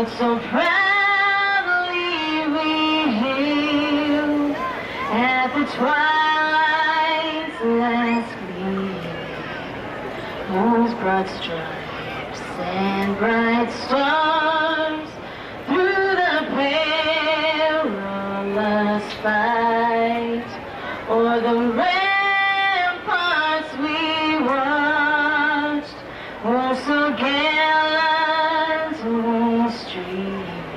but so proudly we hailed at the twilight's last gleam, whose broad stripes and bright stars through the perilous fight o'er the ramparts we watched were so gallantly streamed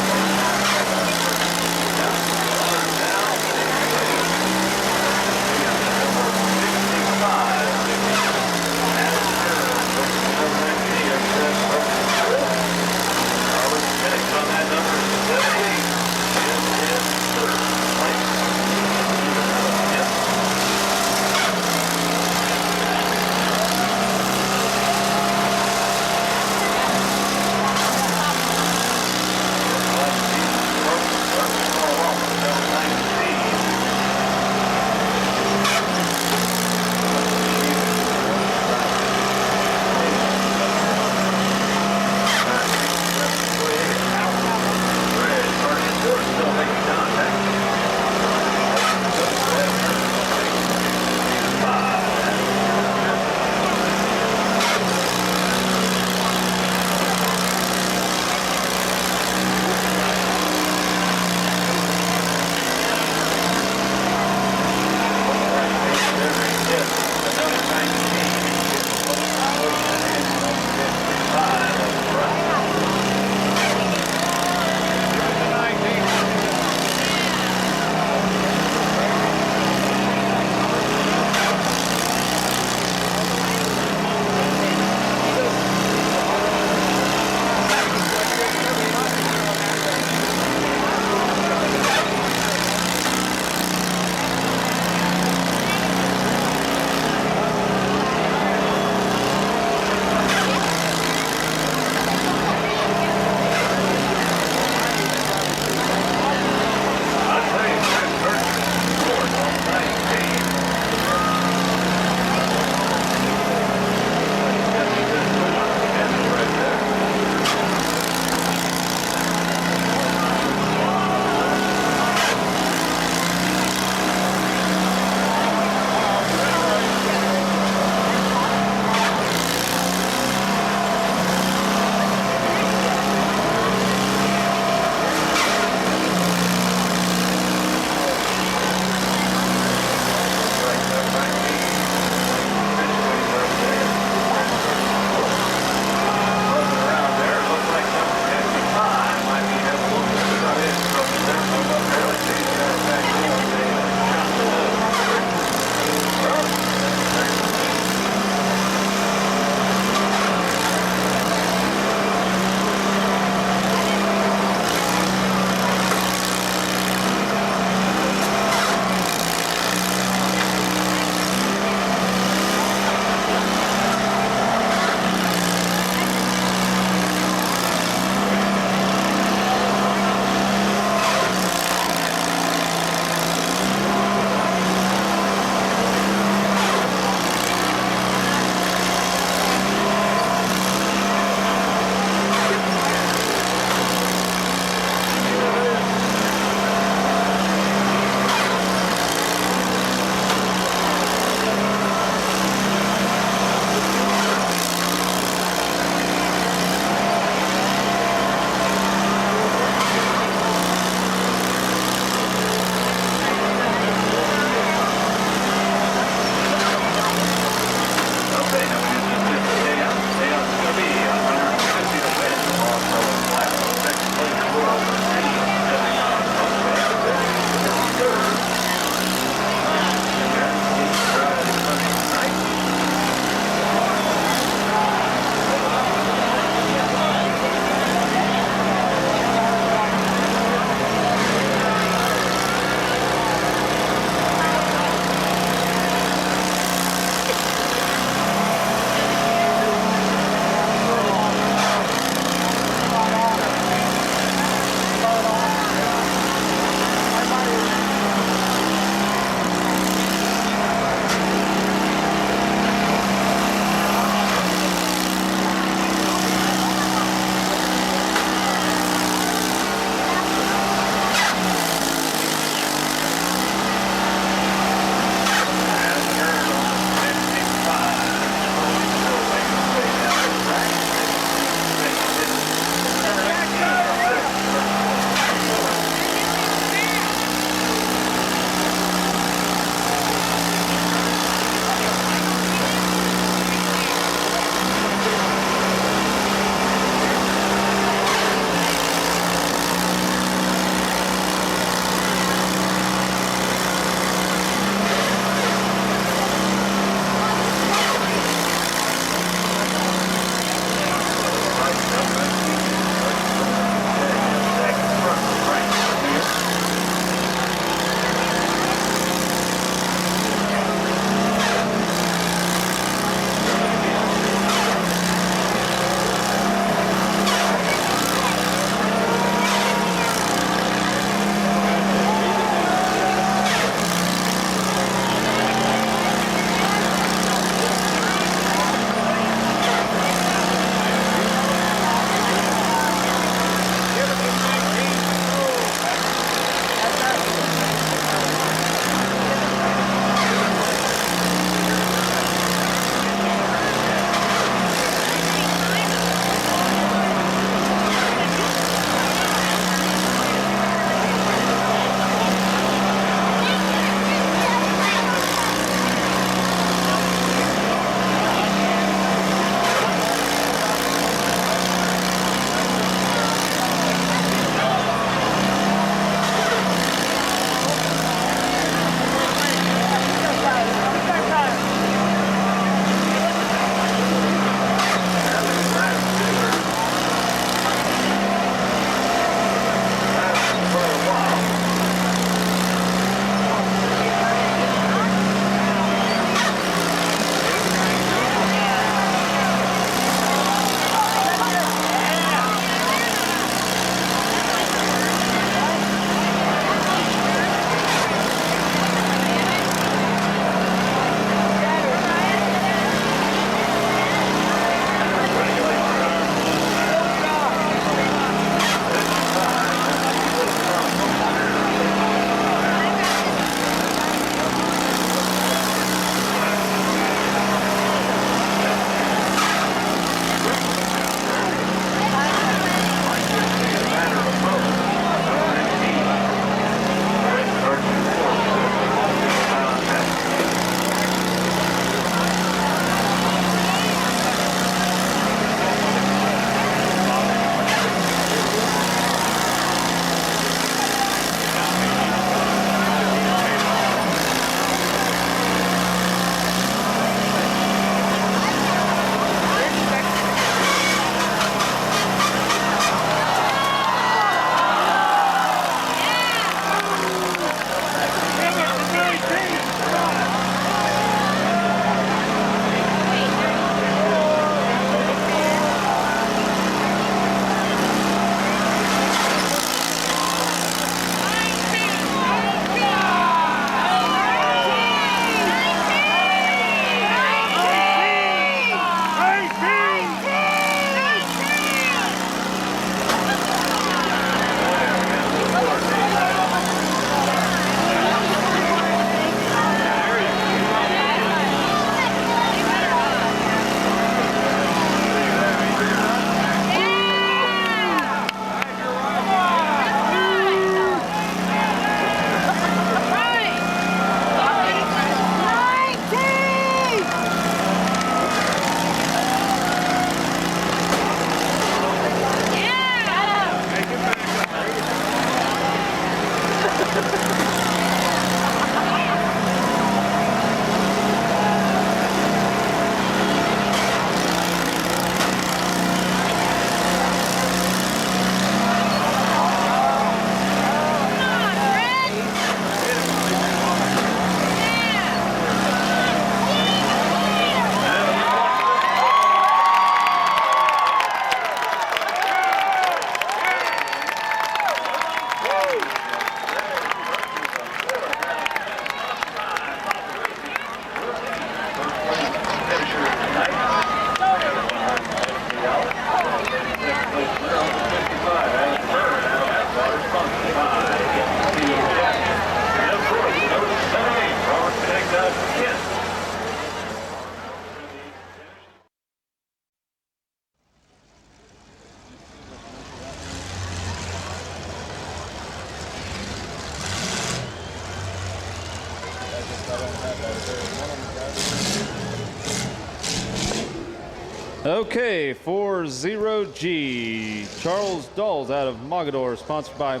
Okay, 40G. Charles Dawes out of Mogador, sponsored by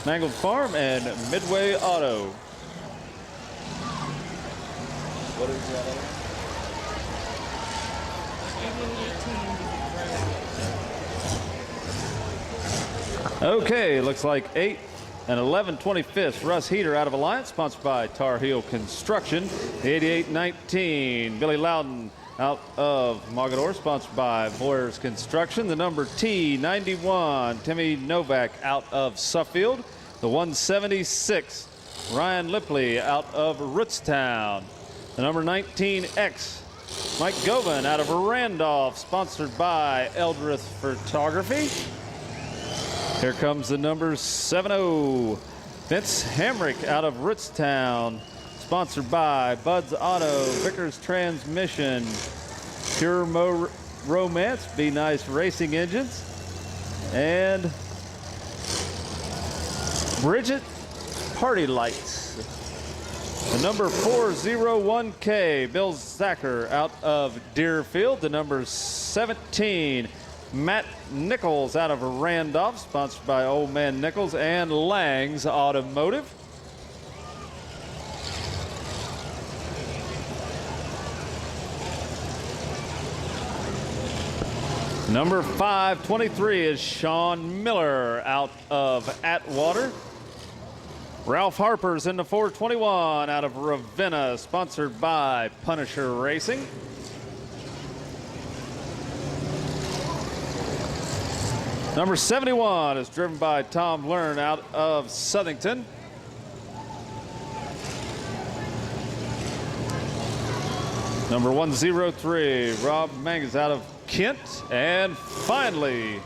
Mangled Farm and Midway Auto. What is that? Okay, looks like 8 and 11/25 Russ Heater out of Alliance, sponsored by Tar Heel Construction. 8819 Billy Loudon out of Mogador, sponsored by Boyers Construction. The number T91 Timmy Novak out of Suffield. The 176 Ryan Lipley out of Rootstown. The number 19X Mike Govan out of Randolph, sponsored by Eldrith Photography. Here comes the number 70 Vince Hamrick out of Rootstown, sponsored by Bud's Auto, Vickers Transmission, Pure Romance, Be Nice Racing Engines, and Bridget Party Lights. The number 401K, Bill Zacher out of Deerfield. The number 17, Matt Nichols out of Randolph, sponsored by Old Man Nichols and Lang's Automotive. Number 523 is Sean Miller out of Atwater. Ralph Harper's in the 421 out of Ravenna, sponsored by Punisher Racing. Number 71 is driven by Tom Learn out of Southington. Number 103, Rob Mangas out of Kent. And finally,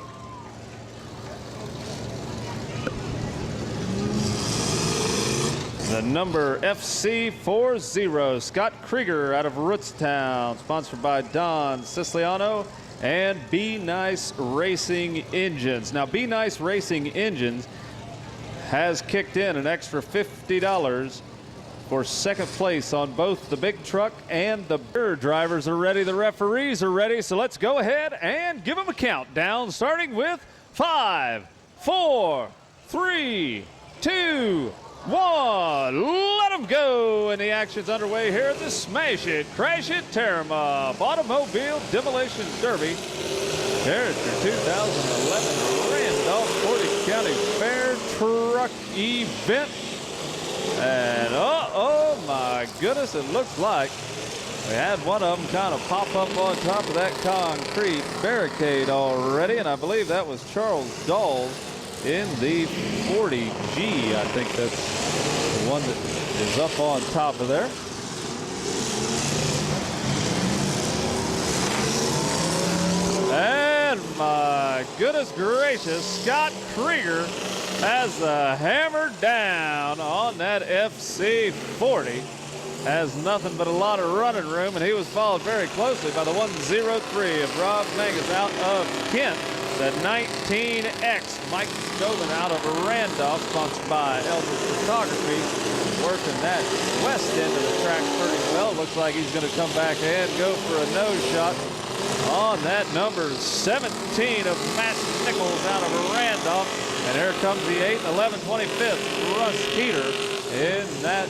the number FC40, Scott Krieger out of Rootstown, sponsored by Don Siciliano and Be Nice Racing Engines. Now, Be Nice Racing Engines has kicked in an extra $50 for second place on both the big truck and the beer. Drivers are ready, the referees are ready, so let's go ahead and give them a countdown, starting with 5, 4, 3, 2, 1. Let them go, and the action's underway here at the Smash It, Crash It, Tear 'em Up Automobile Demolition Derby. There's your 2011 Randolph Portage County Fair Truck Event. And oh my goodness, it looks like we had one of them kind of pop up on top of that concrete barricade already, and I believe that was Charles Dawes in the 40G. I think that's the one that is up on top of there. And my goodness gracious, Scott Krieger has the hammer down on that FC40. Has nothing but a lot of running room, and he was followed very closely by the 103 of Rob Mangas out of Kent. The 19X, Mike Govan out of Randolph, sponsored by Eldridge Photography, working that west end of the track pretty well. Looks like he's going to come back and go for a nose shot on that number 17 of Matt Nichols out of Randolph. And here comes the 8 and 11/25 Russ Heater in that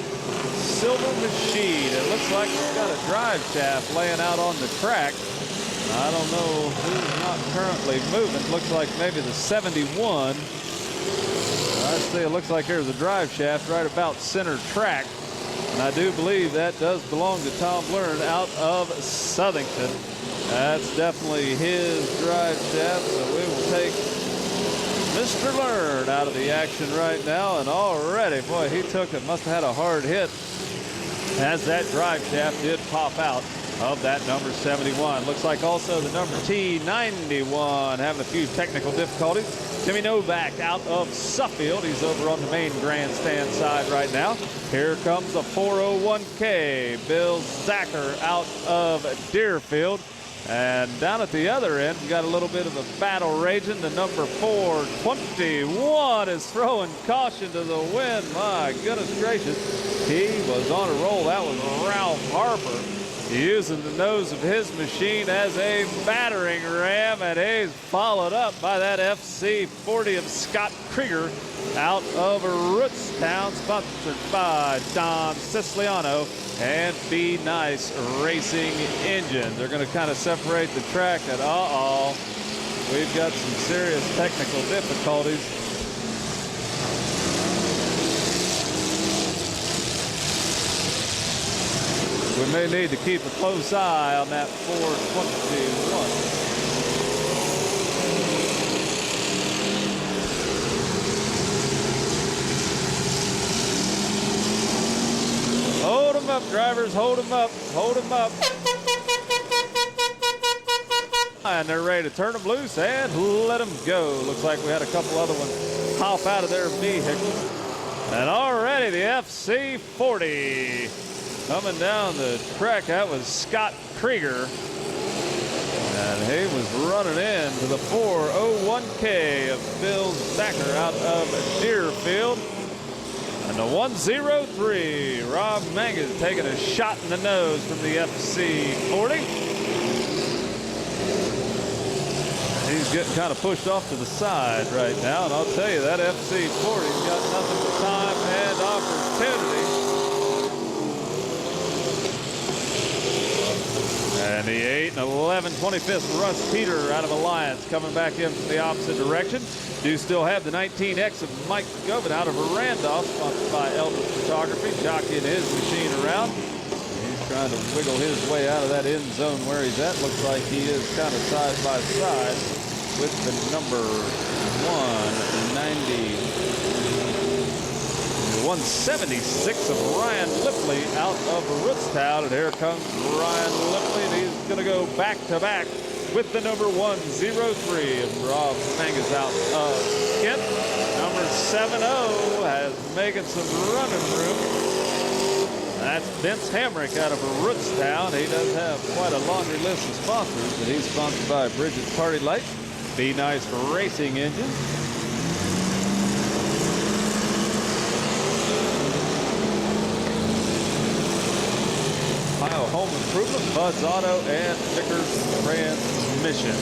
silver machine. It looks like he's got a drive shaft laying out on the track. I don't know who's not currently moving. Looks like maybe the 71. I see it looks like there's a drive shaft right about center track. And I do believe that does belong to Tom Learn out of Southington. That's definitely his drive shaft, so we will take Mr. Learn out of the action right now. And already, boy, he took it, must have had a hard hit as that drive shaft did pop out of that number 71. Looks like also the number T91 having a few technical difficulties. Timmy Novak out of Suffield. He's over on the main grandstand side right now. Here comes the 401K, Bill Zacher out of Deerfield. And down at the other end, we got a little bit of a battle raging. The number 421 is throwing caution to the wind. My goodness gracious. He was on a roll. That was Ralph Harper using the nose of his machine as a battering ram, and he's followed up by that FC40 of Scott Krieger out of Rootstown, sponsored by Don Siciliano and Be Nice Racing Engines. They're going to kind of separate the track, and we've got some serious technical difficulties. We may need to keep a close eye on that 421. Hold them up, drivers, hold them up, hold them up. And they're ready to turn them loose and let them go. Looks like we had a couple other ones hop out of their vehicles. And already the FC40 coming down the track. That was Scott Krieger. And he was running into the 401K of Bill Zacher out of Deerfield. And the 103, Rob Mangus taking a shot in the nose from the FC40. He's getting kind of pushed off to the side right now, and I'll tell you, that FC40's got nothing but time and opportunity. And the 8 and 11 25th Russ Peter out of Alliance coming back in from the opposite direction. Do still have the 19X of Mike Govin out of Randolph, sponsored by Elvis Photography, jockeying his machine around. He's trying to wiggle his way out of that end zone where he's at. Looks like he is kind of side by side with the number 176 of Ryan Lipley out of Rootstown. And here comes Ryan Lipley, and he's going to go back to back with the number 103 of Rob Mangus out of Kent. Number 70 has making some running room. That's Vince Hamrick out of Rootstown. He does have quite a laundry list of sponsors, but he's sponsored by Bridget's Party Light, Be Nice Racing Engine, Ohio Home Improvement, Bud's Auto, and Vickers Transmission.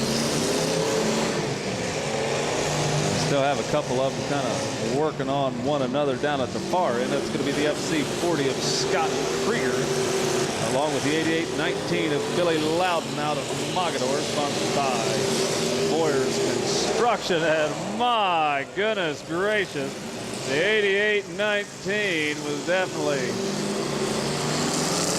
Still have a couple of them kind of working on one another down at the far end. That's going to be the FC40 of Scott Krieger, along with the 88-19 of Billy Loudon out of Mogador, sponsored by Boyer's Construction. And my goodness gracious, the 88-19 was definitely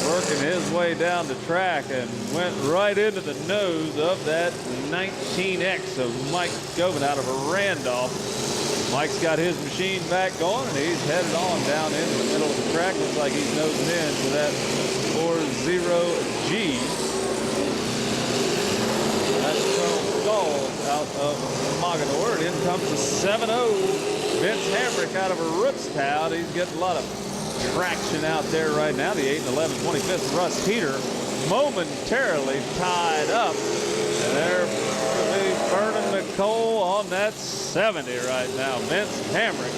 working his way down the track and went right into the nose of that 19X of Mike Govin out of Randolph. Mike's got his machine back going, and he's headed on down into the middle of the track. Looks like he's nosing in to that 40G. That's Charles Gall out of Mogador. And in comes the 70 Vince Hamrick out of Rootstown. He's getting a lot of traction out there right now. The 8 and 11 25th Russ Peter momentarily tied up, and they're burning the coal on that 70 right now. Vince Hamrick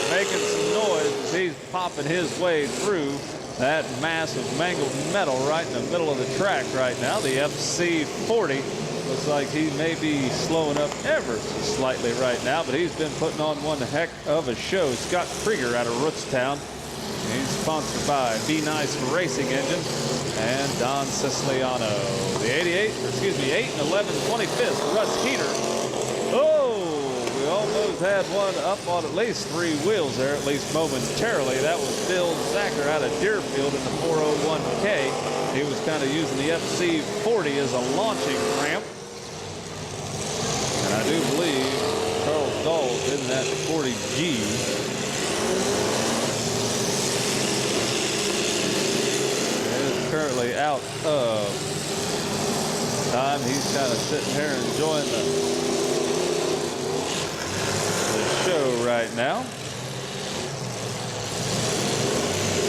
making some noise as he's popping his way through that mass of mangled metal right in the middle of the track right now. The FC40 looks like he may be slowing up ever so slightly right now, but he's been putting on one heck of a show. Scott Krieger out of Rootstown. He's sponsored by Be Nice Racing Engine and Don Siciliano. The 8 and 11 25th Russ Peter. Oh, we almost had one up on at least 3 wheels there, at least momentarily. That was Bill Zacher out of Deerfield in the 401K. He was kind of using the FC40 as a launching ramp. And I do believe Charles Dahl's in that 40G. Currently out of time. He's kind of sitting here enjoying the show right now.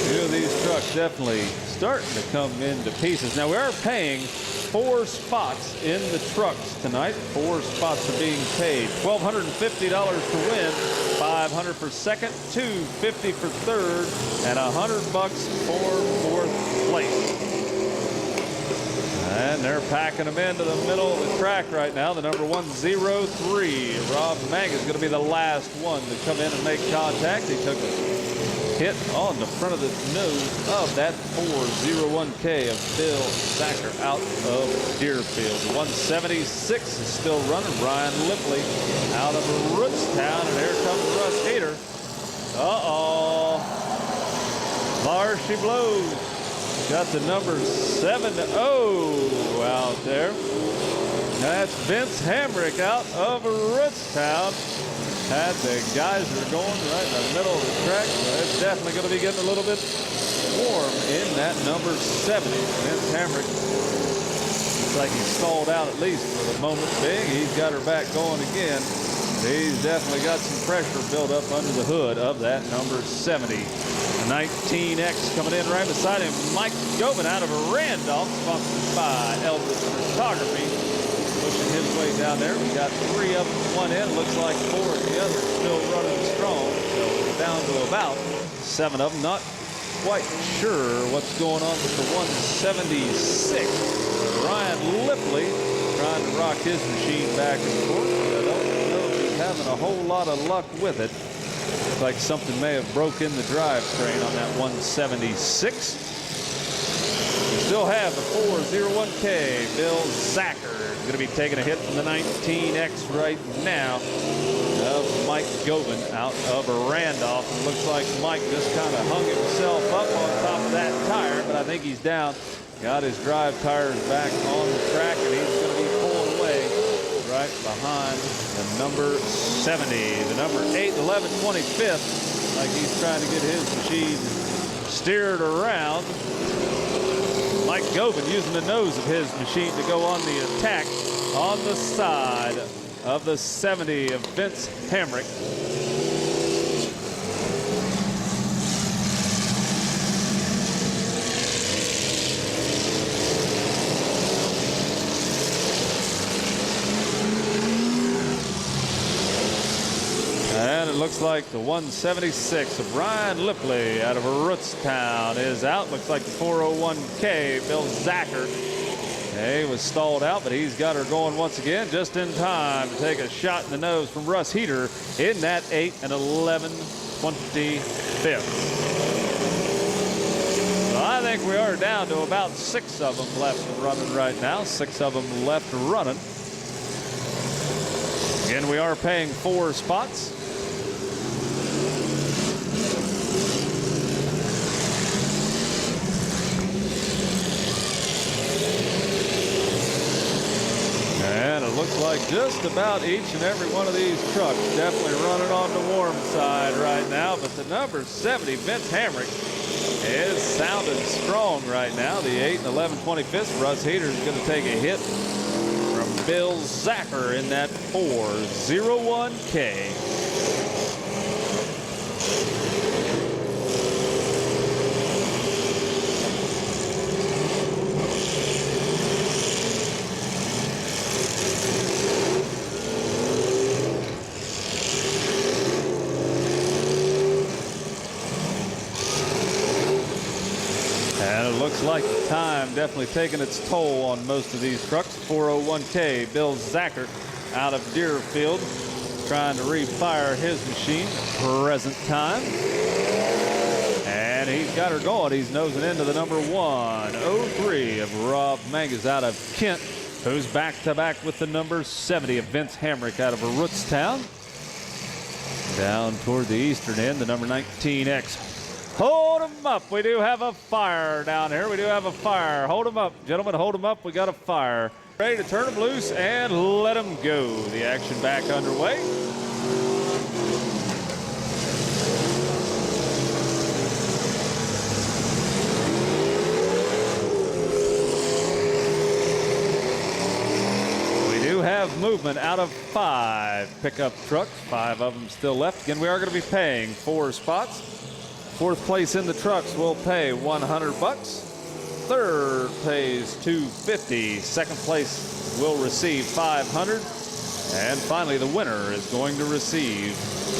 Two of these trucks definitely starting to come into pieces. Now we are paying 4 spots in the trucks tonight. 4 spots are being paid. $1,250 to win, $500 for second, $250 for third, and $100 for fourth place. they're packing them into the middle of the track right now. The number 103, Rob Mang, is going to be the last one to come in and make contact. He took a hit on the front of the nose of that 401K of Bill Zacher out of Deerfield. The 176 is still running. Ryan Lipley out of Rootstown, and here comes Russ Heater. Uh-oh. There she blows. Got the number 70 out there. That's Vince Hamrick out of Rootstown. Had the geyser going right in the middle of the track. So it's definitely going to be getting a little bit warm in that number 70. Vince Hamrick looks like he stalled out at least for the moment being. He's got her back going again. He's definitely got some pressure built up under the hood of that number 70. The 19X coming in right beside him. Mike Gobin out of Randolph, sponsored by Eldridge Photography. Pushing his way down there. We got 3 of them at one end. Looks like 4 at the other. Still running strong. So we're down to about 7 of them. Not quite sure what's going on with the 176. Ryan Lipley trying to rock his machine back and forth. I don't know if he's having a whole lot of luck with it. Looks like something may have broken the drivetrain on that 176. We still have the 401K. Bill Zacher is going to be taking a hit from the 19X right now of Mike Gobin out of Randolph. It looks like Mike just kind of hung himself up on top of that tire, but I think he's down. Got his drive tires back on the track, and he's going to be pulling away right behind the number 70. The number 8, 11, 25th. Like he's trying to get his machine steered around. Mike Gobin using the nose of his machine to go on the attack on the side of the 70 of Vince Hamrick. And it looks like the 176 of Ryan Lipley out of Rootstown is out. Looks like the 401K, Bill Zacher. He was stalled out, but he's got her going once again, just in time to take a shot in the nose from Russ Heater in that 8 and 11 25th. So I think we are down to about 6 of them left running right now. 6 of them left running. Again, we are paying 4 spots. And it looks like just about each and every one of these trucks definitely running on the warm side right now. But the number 70, Vince Hamrick, is sounding strong right now. The 8 and 11 25th, Russ Heater is going to take a hit from Bill Zacher in that 401K. And it looks like time definitely taking its toll on most of these trucks. 401K, Bill Zacher out of Deerfield, trying to refire his machine present time. And he's got her going. He's nosing into the number 103 of Rob Mangas out of Kent, who's back-to-back with the number 70 of Vince Hamrick out of Rootstown. Down toward the eastern end, the number 19X. Hold them up. We do have a fire down here. We do have a fire. Hold them up, gentlemen. Hold them up. We got a fire. Ready to turn them loose and let them go. The action back underway. We do have movement out of 5 pickup trucks. 5 of them still left. Again, we are going to be paying 4 spots. 4th place in the trucks will pay $100. 3rd pays $250. 2nd place will receive $500. And finally, the winner is going to receive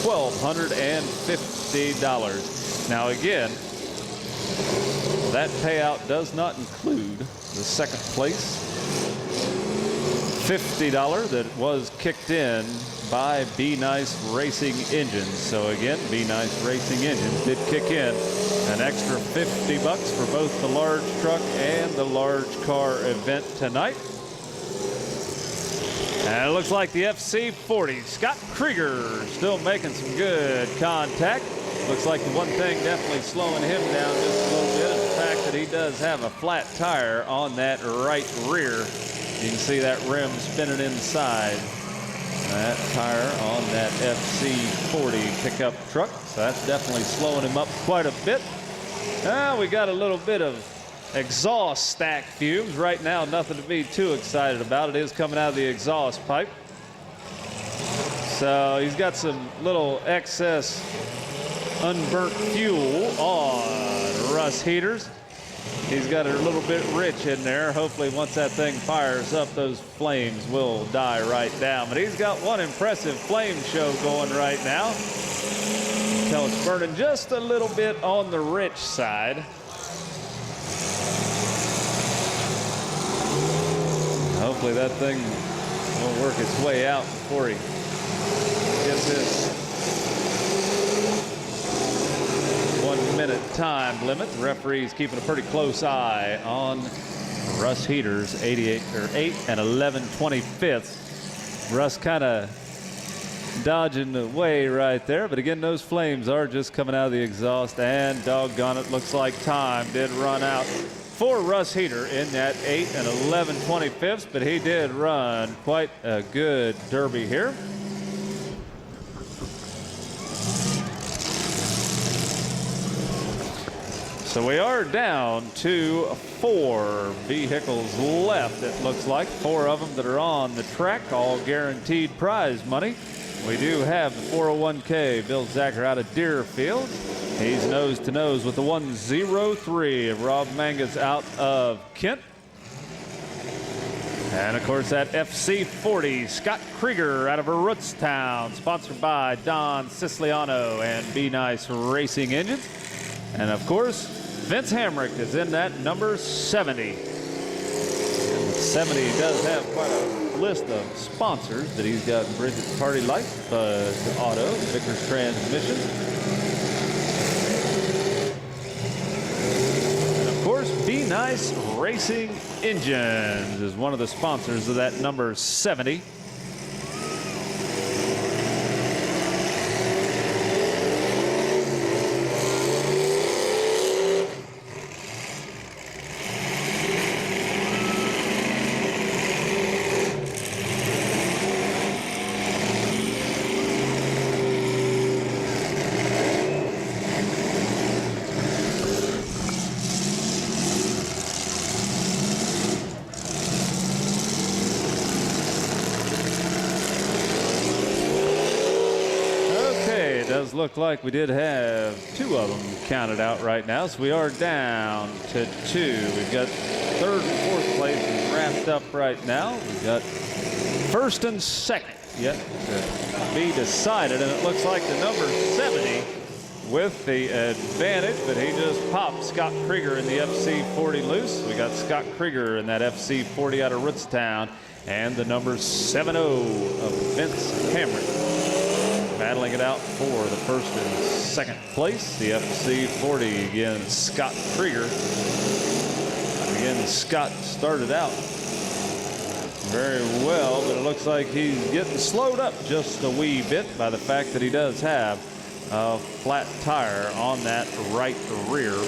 $1,250. Now again, that payout does not include the 2nd place $50 that was kicked in by Be Nice Racing Engines. So again, Be Nice Racing Engines did kick in an extra $50 for both the large truck and the large car event tonight. And it looks like the FC40, Scott Krieger, still making some good contact. Looks like the one thing definitely slowing him down just a little bit is the fact that he does have a flat tire on that right rear. You can see that rim spinning inside that tire on that FC40 pickup truck. So that's definitely slowing him up quite a bit. We got a little bit of exhaust stack fumes. Right now, nothing to be too excited about. It is coming out of the exhaust pipe. So he's got some little excess unburnt fuel on rust heaters. He's got it a little bit rich in there. Hopefully once that thing fires up, those flames will die right down. But he's got one impressive flame show going right now. You can tell it's burning just a little bit on the rich side. Hopefully that thing will work its way out before he gets his 1 minute time limit. The referee's keeping a pretty close eye on Russ Heaters, 8 and 11/25. Russ kind of dodging the way right there, but again, those flames are just coming out of the exhaust, and doggone it, looks like time did run out for Russ Heater in that 8 and 11/25, but he did run quite a good derby here. So we are down to 4 vehicles left, it looks like. 4 of them that are on the track, all guaranteed prize money. We do have the 401k, Bill Zacher out of Deerfield. He's nose to nose with the 103 of Rob Mangas out of Kent. And of course that FC40, Scott Krieger out of Rootstown, sponsored by Don Siciliano and Be Nice Racing Engines. And of course, Vince Hamrick is in that number 70. And 70 does have quite a list of sponsors that he's got: Bridget's Party Lights, Auto, Vickers Transmission. And of course, Be Nice Racing Engines is one of the sponsors of that number 70. Does look like we did have 2 of them counted out right now, so we are down to 2. We've got 3rd and 4th places wrapped up right now. We've got 1st and 2nd yet to be decided, and it looks like the number 70 with the advantage, but he just popped Scott Krieger in the FC40 loose. We got Scott Krieger in that FC40 out of Rootstown, and the number 70 of Vince Hamrick battling it out for the 1st and 2nd place. The FC40, again, Scott Krieger. Again, Scott started out very well, but it looks like he's getting slowed up just a wee bit by the fact that he does have a flat tire on that right rear.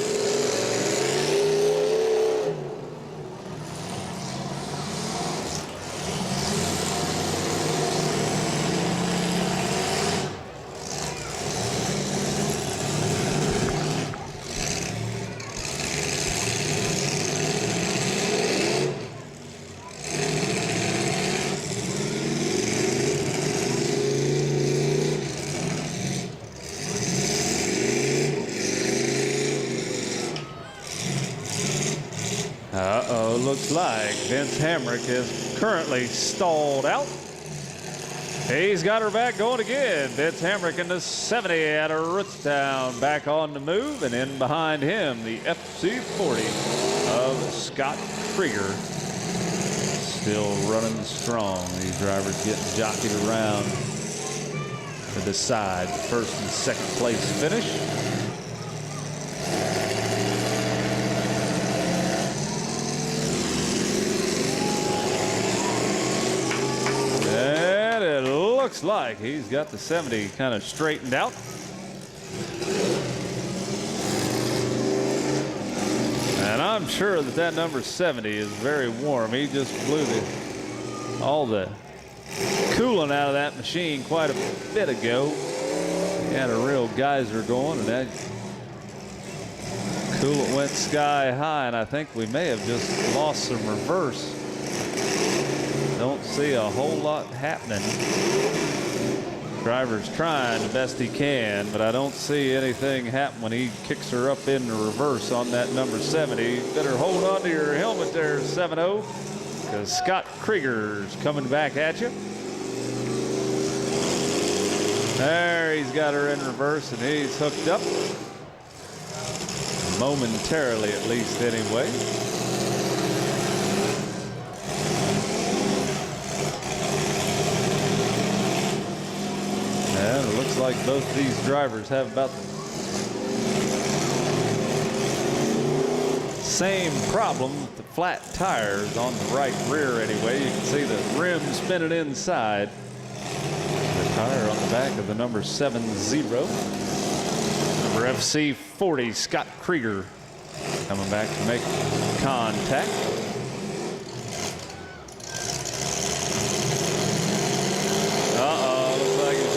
Looks like Vince Hamrick is currently stalled out. He's got her back going again. Vince Hamrick in the 70 out of Rootstown, back on the move, and in behind him, the FC40 of Scott Krieger. still running strong. These drivers getting jockeyed around to decide first and second place finish. And it looks like he's got the 70 kind of straightened out. And I'm sure that that number 70 is very warm. He just blew all the coolant out of that machine quite a bit ago. He had a real geyser going, and that coolant went sky high, and I think we may have just lost some reverse. Don't see a whole lot happening. Driver's trying the best he can, but I don't see anything happen when he kicks her up into reverse on that number 70. You better hold on to your helmet there, 7-0, because Scott Krieger's coming back at you. There, he's got her in reverse, and he's hooked up. Momentarily, at least, anyway. And it looks like both these drivers have about the same problem with the flat tires on the right rear anyway. You can see the rim spinning inside. The tire on the back of the number 70. Number FC40, Scott Krieger, coming back to make contact.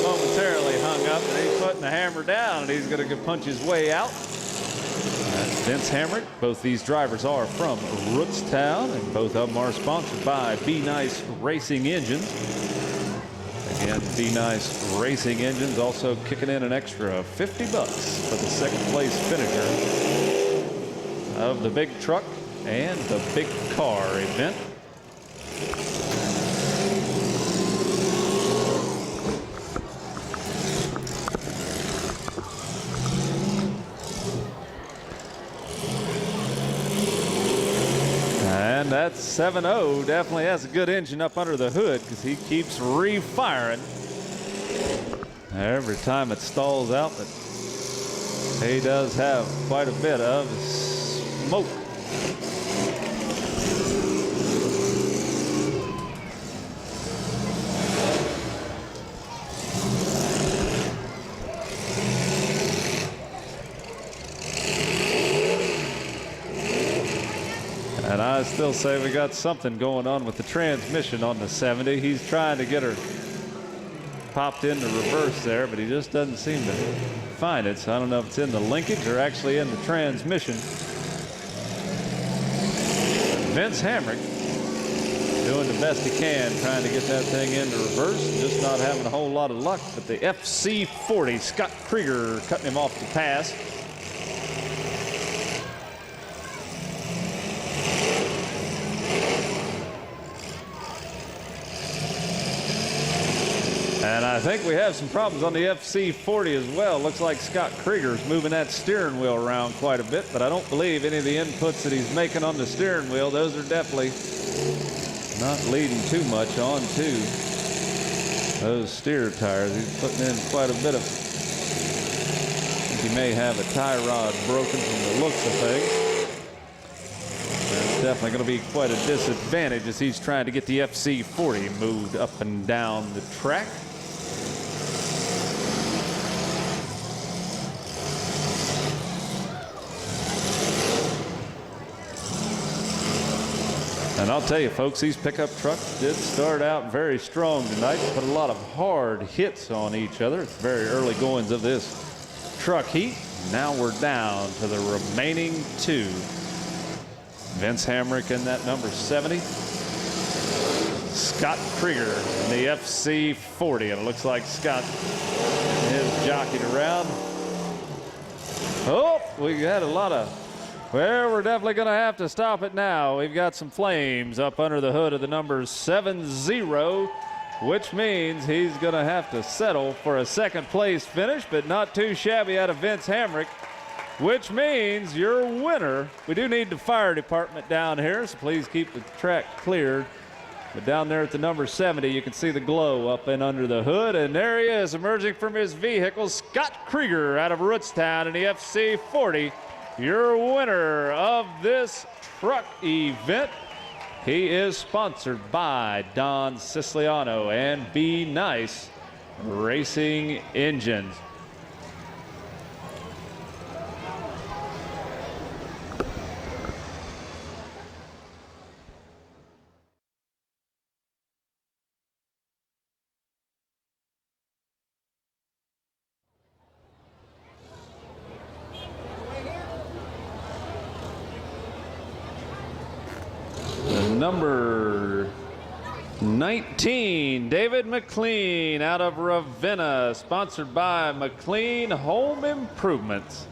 Momentarily hung up, and he's putting the hammer down, and he's going to punch his way out. That's Vince Hamrick. Both these drivers are from Rootstown, and both of them are sponsored by Be Nice Racing Engines. Again, Be Nice Racing Engines also kicking in an extra $50 for the second place finisher of the big truck and the big car event. And that 7.0 definitely has a good engine up under the hood, because he keeps refiring every time it stalls out. But he does have quite a bit of smoke. And I still say we got something going on with the transmission on the 70. He's trying to get her popped into reverse there, but he just doesn't seem to find it. So I don't know if it's in the linkage or actually in the transmission. Vince Hamrick doing the best he can, trying to get that thing into reverse, just not having a whole lot of luck. But the FC40, Scott Krieger, cutting him off the pass. And I think we have some problems on the FC40 as well. Looks like Scott Krieger's moving that steering wheel around quite a bit, but I don't believe any of the inputs that he's making on the steering wheel, those are definitely not leading too much onto those steer tires. He's putting in quite a bit of, I think he may have a tie rod broken from the looks of things. That's definitely going to be quite a disadvantage as he's trying to get the FC40 moved up and down the track. And I'll tell you, folks, these pickup trucks did start out very strong tonight. Put a lot of hard hits on each other. It's very early goings of this truck heat. Now we're down to the remaining two. Vince Hamrick in that number 70. Scott Krieger in the FC40. And it looks like Scott is jockeyed around. Oh, we had a lot of... Well, we're definitely going to have to stop it now. We've got some flames up under the hood of the number 70, which means he's going to have to settle for a second place finish, but not too shabby out of Vince Hamrick, which means your winner. We do need the fire department down here, so please keep the track cleared But down there at the number 70, you can see the glow up and under the hood. And there he is, emerging from his vehicle, Scott Krieger out of Rootstown in the FC40. Your winner of this truck event. He is sponsored by Don Siciliano and Be Nice Racing Engines. Number 19, David McLean out of Ravenna, sponsored by McLean Home Improvements,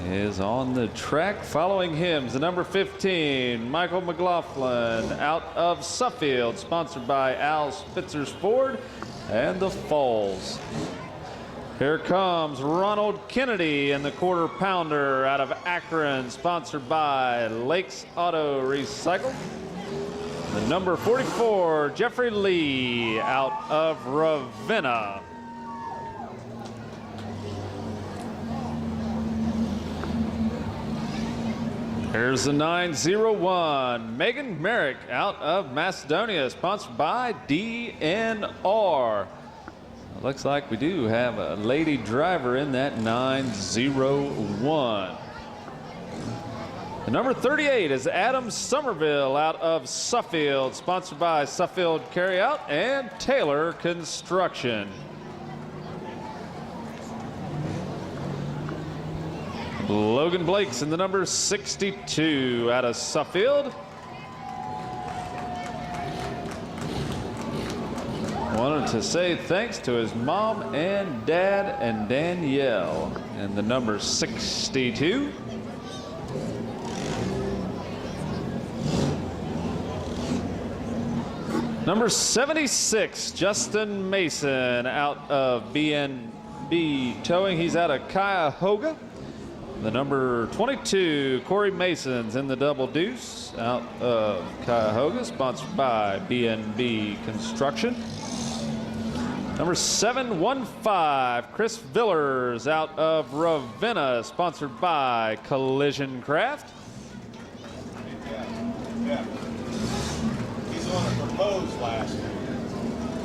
is on the track. Following him is the number 15, Michael McLaughlin out of Suffield, sponsored by Al Spitzer's Ford and the Falls. Here comes Ronald Kennedy in the quarter pounder out of Akron, sponsored by Lakes Auto Recycle. The number 44, Jeffrey Lee out of Ravenna. Here's the 901, Megan Merrick out of Macedonia, sponsored by DNR. Looks like we do have a lady driver in that 901. The number 38 is Adam Somerville out of Suffield, sponsored by Suffield Carryout and Taylor Construction. Logan Blake's in the number 62 out of Suffield. Wanted to say thanks to his mom and dad and Danielle in the number 62. Number 76, Justin Mason out of BNB Towing. He's out of Cuyahoga. The number 22, Corey Mason's in the double deuce out of Cuyahoga, sponsored by BNB Construction. Number 715, Chris Villers out of Ravenna, sponsored by Collision Craft. Yeah. He's the one that proposed last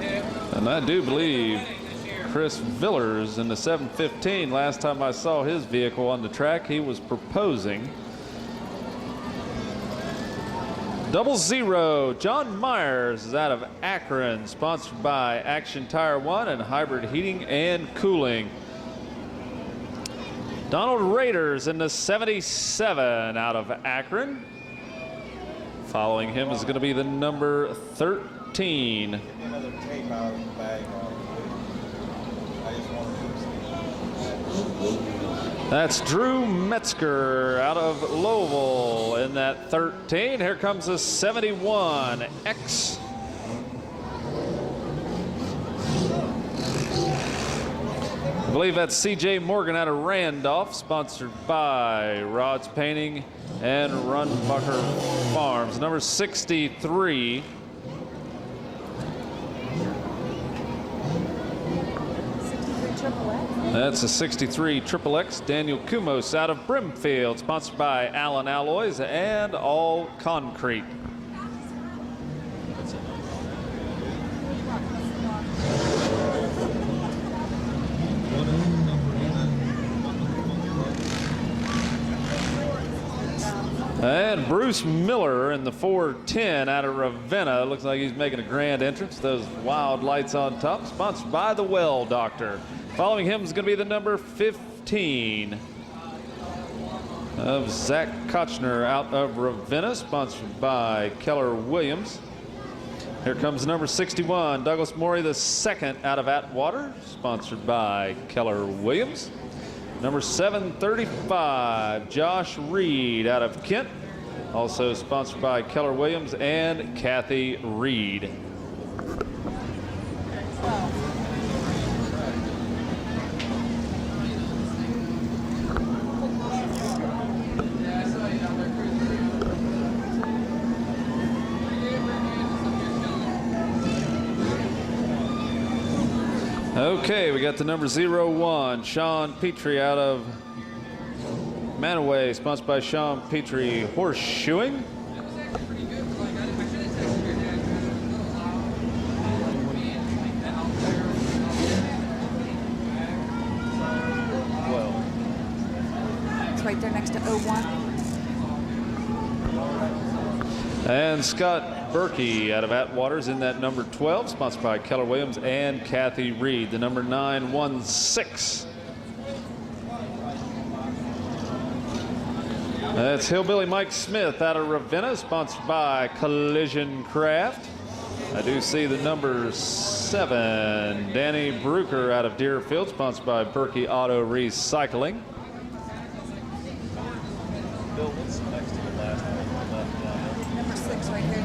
year. And I do believe Chris Villers in the 715, last time I saw his vehicle on the track, he was proposing. 00, John Myers is out of Akron, sponsored by Action Tire 1 and Hybrid Heating and Cooling. Donald Raiders in the 77 out of Akron. Following him is going to be the number 13. Another tape out of the bag. I just wanted to see. That's Drew Metzger out of Louisville in that 13. Here comes the 71X. I believe that's CJ Morgan out of Randolph, sponsored by Rods Painting and Runbucker Farms. Number 63. That's a 63 XXX, Daniel Kumos out of Brimfield, sponsored by Allen Alloys and All Concrete. And Bruce Miller in the 410 out of Ravenna. Looks like he's making a grand entrance. Those wild lights on top, sponsored by the Well Doctor. Following him is going to be the number 15 of Zach Kochner out of Ravenna, sponsored by Keller Williams. Here comes number 61, Douglas Morey II out of Atwater, sponsored by Keller Williams. Number 735, Josh Reed out of Kent, also sponsored by Keller Williams and Kathy Reed. Okay, we got the number 01, Sean Petrie out of Manaway, sponsored by Sean Petrie Horseshoeing. It's right there next to 01. And Scott Berkey out of Atwater's in that number 12, sponsored by Keller Williams and Kathy Reed, the number 916. That's Hillbilly Mike Smith out of Ravenna, sponsored by Collision Craft. I do see the number 7, Danny Brucker out of Deerfield, sponsored by Berkey Auto Recycling. Bill, what's next to the last one? Number 6 right here.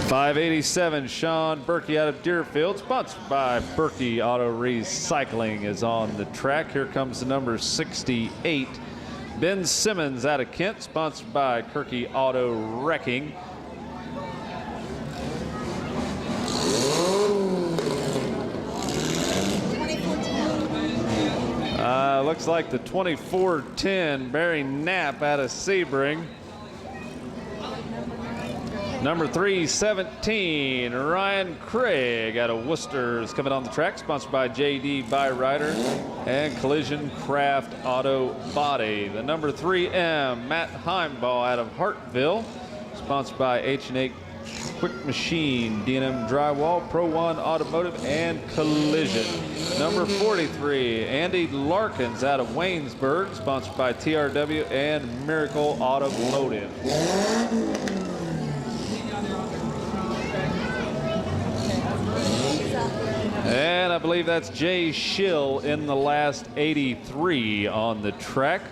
587, Sean Berkey out of Deerfield, sponsored by Berkey Auto Recycling, is on the track. Here comes the number 68, Ben Simmons out of Kent, sponsored by Kirky Auto Wrecking. Looks like the 2410, Barry Knapp out of Sebring. Number 317, Ryan Craig out of Worcester is coming on the track, sponsored by JD Byrider and Collision Craft Auto Body. The number 3M, Matt Heimbaugh out of Hartville, sponsored by H&H Quick Machine, D&M Drywall, Pro One Automotive, and Collision. Number 43, Andy Larkins out of Waynesburg, sponsored by TRW and Miracle Automotive. And I believe that's Jay Schill in the last 83 on the track.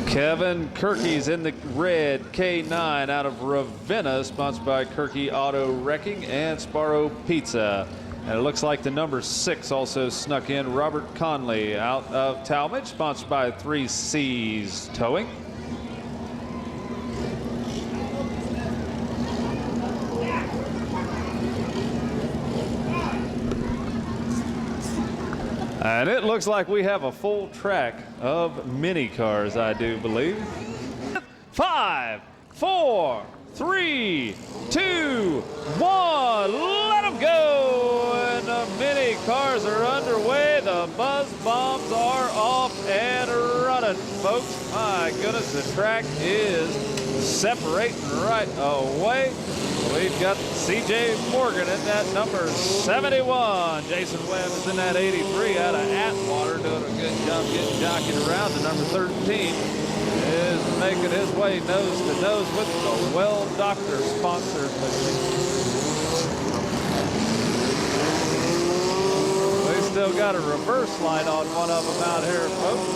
Kevin Kirky's in the red, K9 out of Ravenna, sponsored by Kirky Auto Wrecking and Sparrow Pizza. And it looks like the number 6 also snuck in, Robert Conley out of Talmadge, sponsored by 3C's Towing. And it looks like we have a full track of mini cars, I do believe. 5, 4, 3, 2, 1, let them go! And the mini cars are underway. The buzz bombs are off and running, folks. My goodness, the track is separating right away. We've got C.J. Morgan in that number 71. Jason Webb is in that 83 out of Atwater, doing a good job getting jockeyed around. The number 13 is making his way nose to nose with the Well Doctor sponsored machine. We still got a reverse light on one of them out here, folks.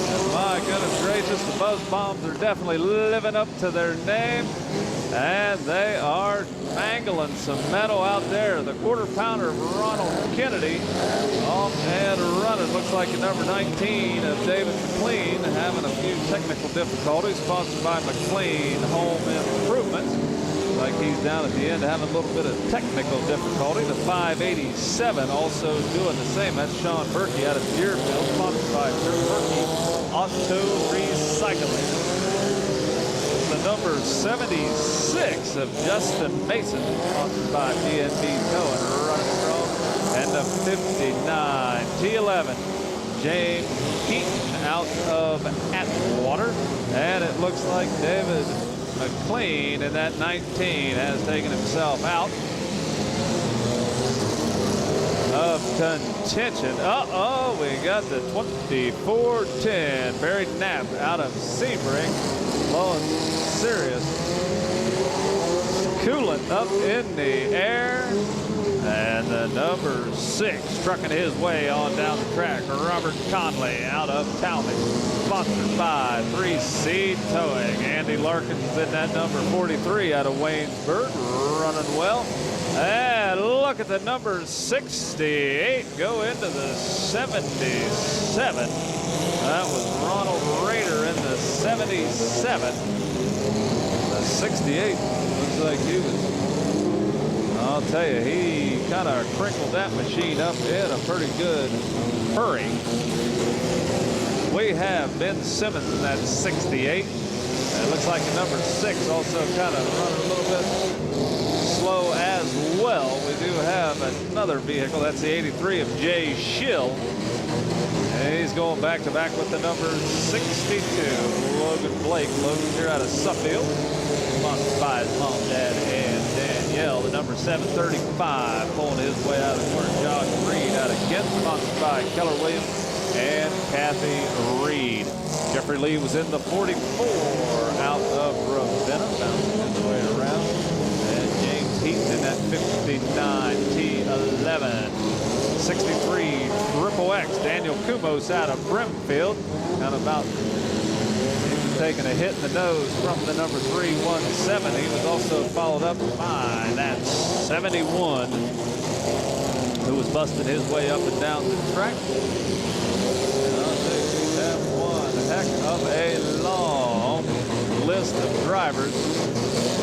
And my goodness gracious, the Buzz Bombs are definitely living up to their name. And they are mangling some metal out there. The quarter pounder of Ronald Kennedy off and running. Looks like a number 19 of David McLean having a few technical difficulties, sponsored by McLean Home Improvements. Like he's down at the end having a little bit of technical difficulty. The 587 also doing the same. That's Sean Berkey out of Deerfield, sponsored by Berkey Auto Recycling. The number 76 of Justin Mason, sponsored by DNB Towing, running across. And the 59, T11, James Keaton out of Atwater. And it looks like David McLean in that 19 has taken himself out of contention. We got the 2410, Barry Knapp out of Sebring, blowing serious coolant up in the air. And the number 6 trucking his way on down the track, Robert Conley out of Talmadge, sponsored by 3C Towing. Andy Larkins is in that number 43 out of Waynesburg, running well. And look at the number 68 go into the 77. That was Ronald Rader in the 77. The 68 looks like he was, I'll tell you, he kind of crinkled that machine up in a pretty good hurry. We have Ben Simmons in that 68. And it looks like the number 6 also kind of running a little bit slow as well. We do have another vehicle. That's the 83 of Jay Schill. And he's going back to back with the number 62, Logan Blake. Logan's here out of Suffield. Sponsored by his mom, dad, and Danielle. The number 735 pulling his way out of the corner. Josh Reed out of Kent. Sponsored by Keller Williams and Kathy Reed. Jeffrey Lee was in the 44 out of Ravenna, bouncing his way around. And James Heaton in that 59 T11. 63 Triple X, Daniel Kumos out of Brimfield. Kind of about taking a hit in the nose from the number 317. He was also followed up by that 71 who was busting his way up and down the track. That one heck of a long list of drivers.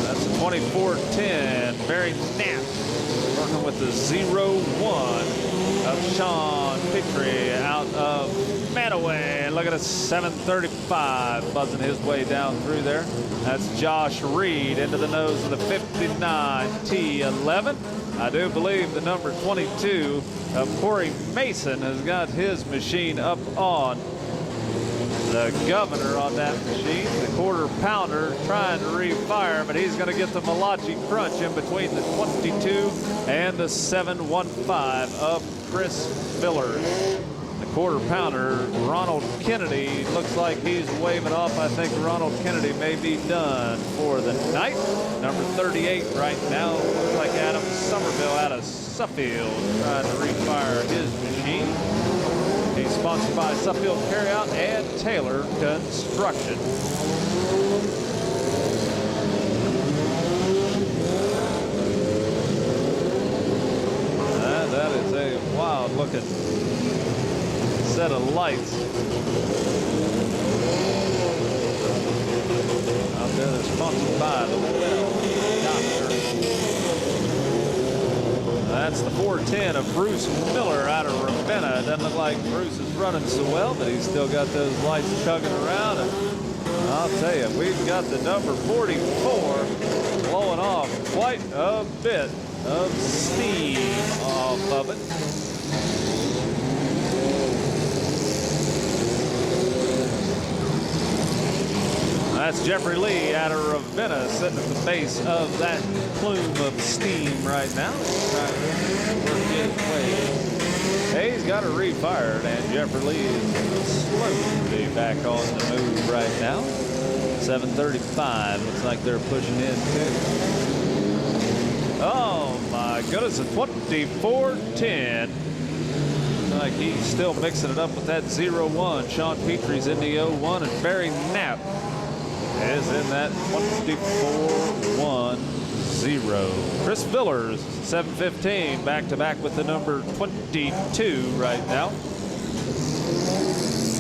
That's the 2410 Barry Knapp working with the 01 of Sean Petrie out of Manaway. Look at a 735 buzzing his way down through there. That's Josh Reed into the nose of the 59 T11. I do believe the number 22 of Corey Mason has got his machine up on the governor on that machine. The quarter pounder trying to refire, but he's going to get the Malachi crunch in between the 22 and the 715 of Chris Villers. The quarter pounder, Ronald Kennedy, looks like he's waving off. I think Ronald Kennedy may be done for the night. Number 38 right now looks like Adam Somerville out of Suffield trying to refire his machine. He's sponsored by Suffield Carryout and Taylor Construction. That is a wild looking set of lights out there. They're sponsored by the Well Doctor. That's the 410 of Bruce Miller out of Ravenna. It doesn't look like Bruce is running so well, but he's still got those lights chugging around. And I'll tell you, we've got the number 44 blowing off quite a bit of steam off of it. That's Jeffrey Lee out of Ravenna sitting at the base of that plume of steam right now. He's trying to work his way. Hey, he's got it refired, and Jeffrey Lee is slowly back on the move right now. 735, looks like they're pushing in too. Oh my goodness, a 2410. Looks like he's still mixing it up with that 01. Sean Petrie's in the 01, and Barry Knapp is in that 2410. Chris Villers, 715, back to back with the number 22 right now.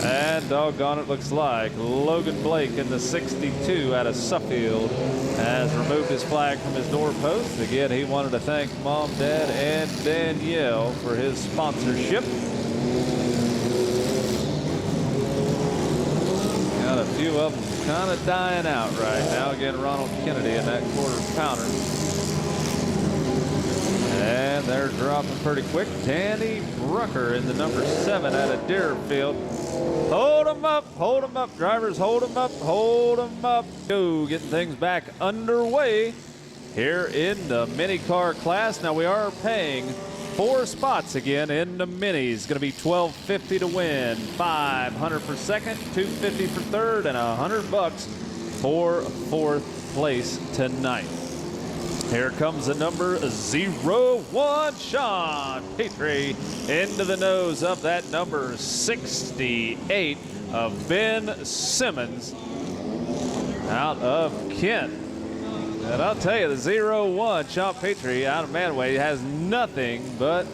And doggone it, looks like Logan Blake in the 62 out of Suffield has removed his flag from his doorpost. Again, he wanted to thank Mom, Dad, and Danielle for his sponsorship. Got a few of them kind of dying out right now. Again, Ronald Kennedy in that quarter pounder. And they're dropping pretty quick. Danny Brucker in the number 7 out of Deerfield. Hold them up, drivers, hold them up, hold them up. Go, getting things back underway here in the mini car class. Now we are paying 4 spots again in the minis. Going to be $12.50 to win, $500 for second, $250 for third, and $100 for fourth place tonight. Here comes the number 01, Sean Petrie, into the nose of that number 68 of Ben Simmons out of Kent. And I'll tell you, the 0-1 Sean Petrie out of Manway has nothing but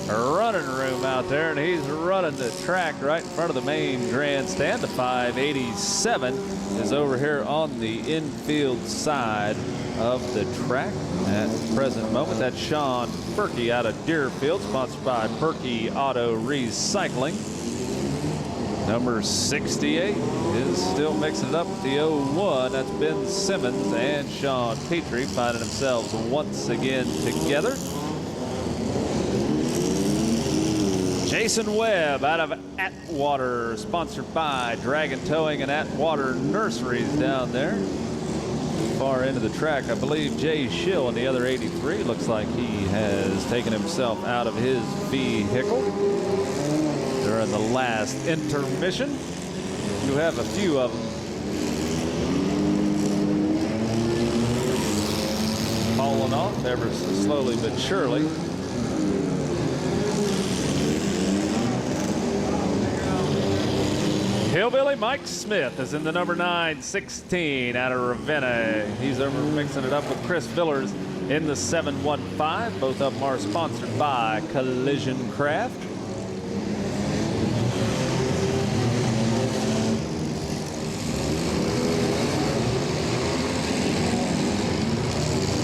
running room out there, and he's running the track right in front of the main grandstand. The 587 is over here on the infield side of the track at the present moment. That's Sean Berkey out of Deerfield, sponsored by Berkey Auto Recycling. Number 68 is still mixing it up with the 01. That's Ben Simmons and Sean Petrie finding themselves once again together. Jason Webb out of Atwater, sponsored by Dragon Towing and Atwater Nurseries down there. Far into the track, I believe Jay Schill in the other 83. Looks like he has taken himself out of his vehicle during the last intermission. You have a few of them falling off ever so slowly but surely. Hillbilly Mike Smith is in the number 916 out of Ravenna. He's over mixing it up with Chris Villers in the 715. Both of them are sponsored by Collision Craft.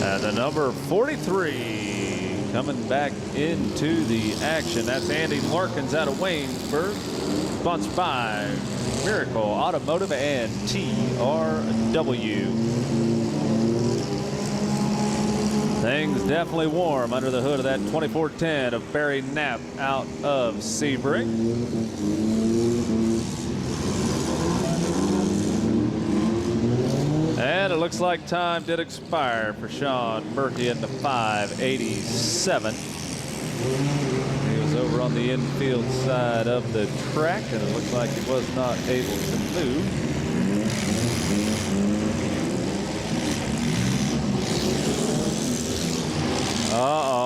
And the number 43 coming back into the action. That's Andy Larkins out of Waynesburg, sponsored by Miracle Automotive and TRW. Things definitely warm under the hood of that 2410 of Barry Knapp out of Sebring. And it looks like time did expire for Sean Berkey in the 587. He was over on the infield side of the track, and it looks like he was not able to move. Uh-oh.